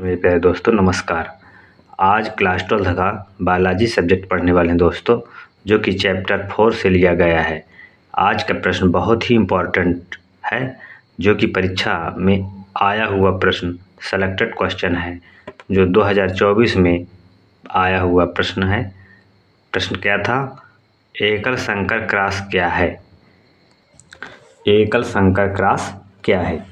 मेरे प्यारे दोस्तों नमस्कार। आज क्लास 12 का बायोलॉजी सब्जेक्ट पढ़ने वाले हैं दोस्तों, जो कि चैप्टर 4 से लिया गया है। आज का प्रश्न बहुत ही इम्पोर्टेंट है, जो कि परीक्षा में आया हुआ प्रश्न सेलेक्टेड क्वेश्चन है, जो 2024 में आया हुआ प्रश्न है। प्रश्न क्या था? एकल संकर क्रॉस क्या है? एकल संकर क्रॉस क्या है?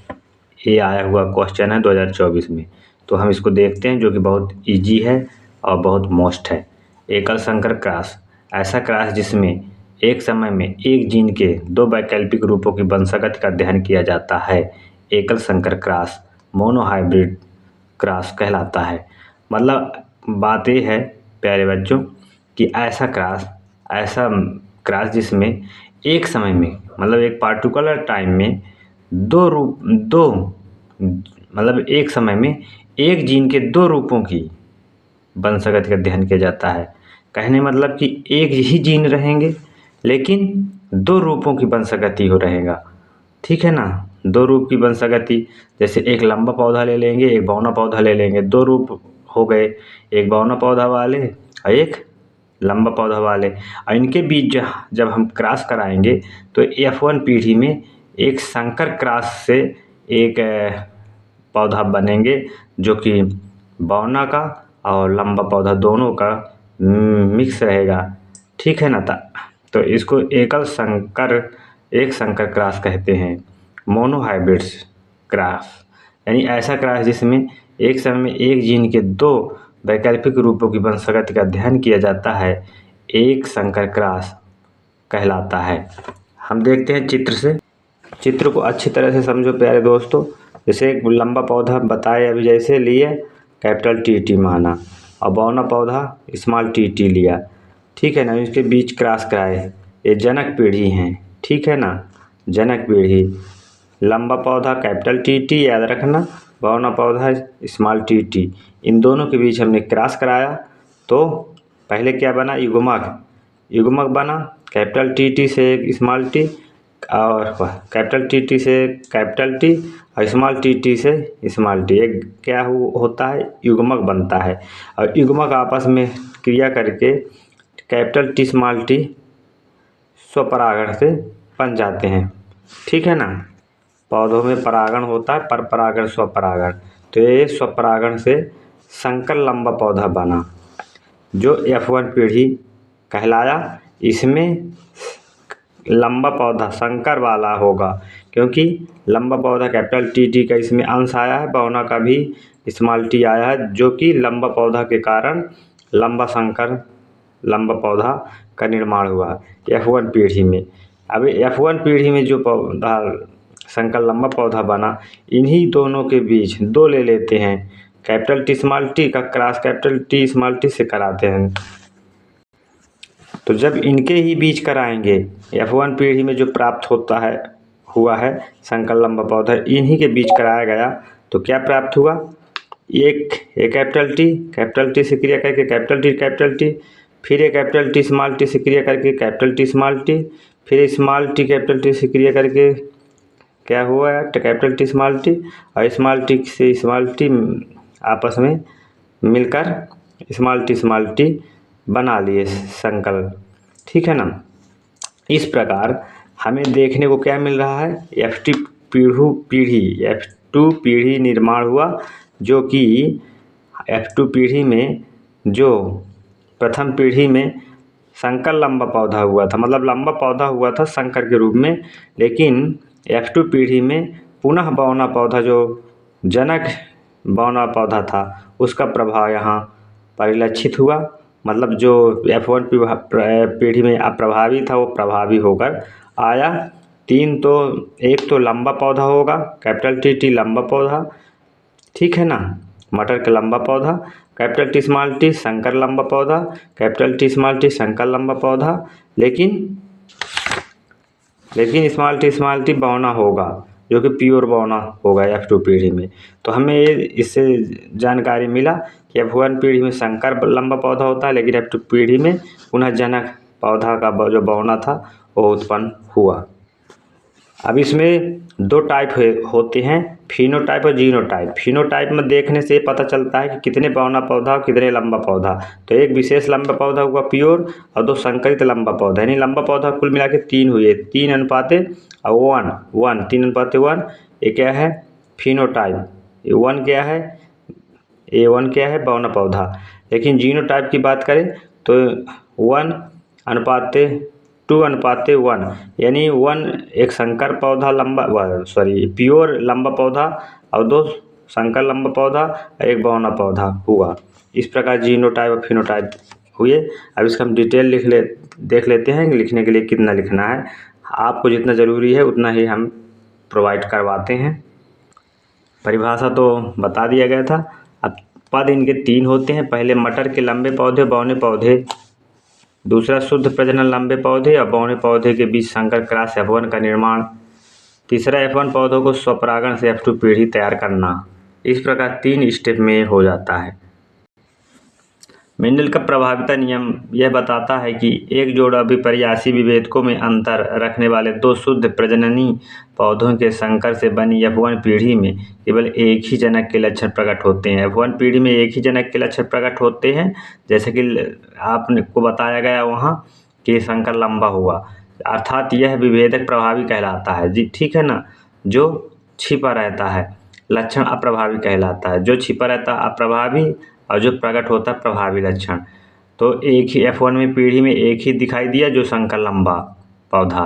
ये आया हुआ क्वेश्चन है 2024 में। तो हम इसको देखते हैं, जो कि बहुत इजी है और बहुत मोस्ट है। एकल संकर क्रॉस ऐसा क्रॉस जिसमें एक समय में एक जीन के दो वैकल्पिक रूपों की वंशागत का अध्ययन किया जाता है, एकल संकर क्रॉस मोनोहाइब्रिड क्रॉस कहलाता है। मतलब बात ये है प्यारे बच्चों कि ऐसा क्रॉस जिसमें एक समय में मतलब एक पार्टिकुलर टाइम में मतलब एक समय में एक जीन के दो रूपों की वंशागत का अध्ययन किया जाता है। कहने मतलब कि एक ही जीन रहेंगे लेकिन दो रूपों की वंशागति हो रहेगा, ठीक है ना। दो रूप की वंशागति, जैसे एक लंबा पौधा ले लेंगे, एक बौना पौधा ले लेंगे, दो रूप हो गए, एक बौना पौधा वाले और एक लंबा पौधा वाले। और इनके बीच जब हम क्रॉस कराएंगे तो F1 पीढ़ी में एक संकर क्रॉस से एक पौधा बनेंगे, जो कि बौना का और लंबा पौधा दोनों का मिक्स रहेगा, ठीक है ना। तो इसको एक संकर क्रॉस कहते हैं, मोनोहाइब्रिड्स क्रॉस। यानी ऐसा क्रॉस जिसमें एक समय में एक जीन के दो वैकल्पिक रूपों की वंशागत का अध्ययन किया जाता है, एक संकर क्रॉस कहलाता है। हम देखते हैं चित्र से। चित्र को अच्छी तरह से समझो प्यारे दोस्तों। जैसे एक लंबा पौधा बताए अभी, जैसे लिए कैपिटल टी माना और बौना पौधा स्मॉल टी लिया, ठीक है ना। इसके बीच क्रॉस कराए, ये जनक पीढ़ी हैं, ठीक है ना। जनक पीढ़ी, लंबा पौधा कैपिटल टी याद रखना, बौना पौधा स्मॉल टी, इन दोनों के बीच हमने क्रॉस कराया। तो पहले क्या बना? युग्मक बना, कैपिटल टी से एक स्मॉल टी और कैपिटल टी से कैपिटल टी और स्मॉल टी से स्मॉल टी, एक क्या होता है? युग्मक बनता है। और युग्मक आपस में क्रिया करके कैपिटल टी स्मॉल टी स्वपरागण से बन जाते हैं, ठीक है ना। पौधों में परागण होता है, पर परागण स्वपरागण। तो ये स्वपरागण से संकर लंबा पौधा बना, जो F1 पीढ़ी कहलाया। इसमें लंबा पौधा संकर वाला होगा, क्योंकि लंबा पौधा कैपिटल टी का इसमें अंश आया है, बौना का भी स्मॉल टी आया है, जो कि लंबा पौधा के कारण लंबा पौधा का निर्माण हुआ F1 पीढ़ी में। अब F1 पीढ़ी में जो पौधा संकर लंबा पौधा बना, इन्हीं दोनों के बीच दो ले लेते हैं, कैपिटल टी स्मॉल टी का cross capital T small T से कराते हैं। तो जब इनके ही बीच कराएंगे, F1 पीढ़ी में जो प्राप्त हुआ है संकर लंबा पौधा, इन्हीं के बीच कराया गया, तो क्या प्राप्त हुआ? एक कैपिटल टी से क्रिया करके कैपिटल टी, फिर एक कैपिटल टी स्मॉल टी से क्रिया करके कैपिटल टी स्मॉल टी, फिर स्मॉल टी कैपिटल टी से क्रिया करके क्या हुआ? कैपिटल टी स्मॉल टी, और स्मॉल टी से स्मॉल टी आपस में मिलकर स्मॉल टी बना लिए संकर, ठीक है ना। इस प्रकार हमें देखने को क्या मिल रहा है? F2 पीढ़ी निर्माण हुआ, जो कि F2 पीढ़ी में जो प्रथम पीढ़ी में संकर लंबा पौधा हुआ था, मतलब लंबा पौधा हुआ था संकर के रूप में, लेकिन F2 पीढ़ी में पुनः बौना पौधा, जो जनक बौना पौधा था, उसका प्रभाव यहाँ परिलक्षित हुआ। मतलब जो F1 पीढ़ी में अप्रभावी था, वो प्रभावी होकर आया। तो एक तो लंबा पौधा होगा, कैपिटल टी लंबा पौधा, ठीक है ना। मटर का लंबा पौधा, कैपिटल टी स्मॉल टी संकर लंबा पौधा, कैपिटल टी स्मॉल टी संकर लंबा पौधा, लेकिन स्मॉल टी बौना होगा, जो कि प्योर बौना होगा F2 पीढ़ी में। तो हमें इससे जानकारी मिला कि F1 पीढ़ी में संकर लंबा पौधा होता है, लेकिन F2 पीढ़ी में पुनः जनक पौधा का जो बौना था वो उत्पन्न हुआ। अब इसमें दो टाइप होते हैं, फिनोटाइप और जीनोटाइप। फिनोटाइप में देखने से पता चलता है कि कितने बौना पौधा और कितने लंबा पौधा। तो एक विशेष लंबा पौधा हुआ प्योर और दो संकरित लंबा पौधा, यानी लंबा पौधा कुल मिला के 3 हुए, 3:1, 3:1। ये क्या है? फिनोटाइप। ये 1 क्या है? A1 क्या है? बौना पौधा। लेकिन जीनोटाइप की बात करें तो 1:2:1, यानी 1 एक संकर पौधा प्योर लंबा पौधा और 2 संकर लंबा पौधा और 1 बौना पौधा हुआ। इस प्रकार जीनोटाइप और फिनोटाइप हुए। अब इसका हम डिटेल देख लेते हैं कि लिखने के लिए कितना लिखना है। आपको जितना ज़रूरी है उतना ही हम प्रोवाइड करवाते हैं। परिभाषा तो बता दिया गया था। अब पद इनके 3 होते हैं। पहले मटर के लंबे पौधे, बौने पौधे। दूसरा शुद्ध प्रजनन लंबे पौधे और बौने पौधे के बीच संकर क्रॉस F1 का निर्माण। तीसरा F1 पौधों को स्वपरागण से F2 पीढ़ी तैयार करना। इस प्रकार 3 स्टेप में हो जाता है। मेंडल का प्रभाविता नियम यह बताता है कि एक जोड़ा विपर्यासी विभेदकों में अंतर रखने वाले 2 शुद्ध प्रजननी पौधों के संकर से बनी F1 पीढ़ी में केवल एक ही जनक के लक्षण प्रकट होते हैं। F1 पीढ़ी में एक ही जनक के लक्षण प्रकट होते हैं, जैसे कि आपने को बताया गया वहाँ कि संकर लंबा हुआ, अर्थात यह विभेदक प्रभावी कहलाता है जी, ठीक है ना। जो छिपा रहता है लक्षण अप्रभावी कहलाता है, जो छिपा रहता है अप्रभावी और जो प्रकट होता है प्रभावी लक्षण। तो एक ही F1 में पीढ़ी में एक ही दिखाई दिया जो संकर लंबा पौधा,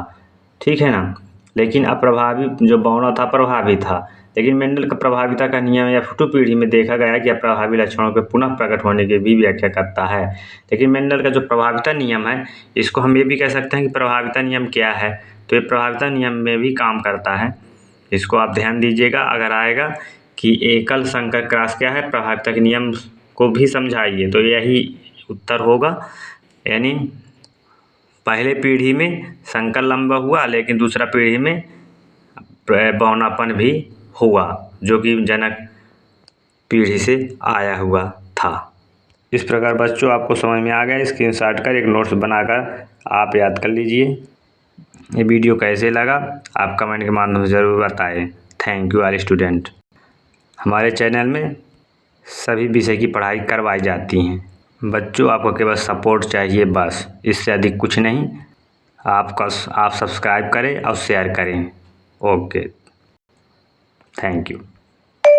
ठीक है ना। लेकिन अप्रभावी जो बौना था प्रभावी था। लेकिन मेंडल का प्रभाविता का नियम F2 पीढ़ी में देखा गया कि अप्रभावी लक्षणों के पुनः प्रकट होने की भी व्याख्या करता है। लेकिन मेंडल का जो प्रभाविता नियम है, इसको हम ये भी कह सकते हैं कि प्रभाविता नियम क्या है, तो ये प्रभाविता नियम में भी काम करता है। इसको आप ध्यान दीजिएगा, अगर आएगा कि एकल संकर क्रॉस क्या है, प्रभाविता के नियम को भी समझाइए, तो यही उत्तर होगा। यानी पहले पीढ़ी में संकर लंबा हुआ, लेकिन दूसरा पीढ़ी में बौनापन भी हुआ, जो कि जनक पीढ़ी से आया हुआ था। इस प्रकार बच्चों आपको समझ में आ गया। स्क्रीनशॉट कर एक नोट्स बनाकर आप याद कर लीजिए। ये वीडियो कैसे लगा आप कमेंट के माध्यम से ज़रूर बताएं। Thank you all student. हमारे चैनल में सभी विषय की पढ़ाई करवाई जाती हैं। बच्चों आपको केवल सपोर्ट चाहिए, बस, इससे अधिक कुछ नहीं। आप सब्सक्राइब करें और शेयर करें। Okay, thank you.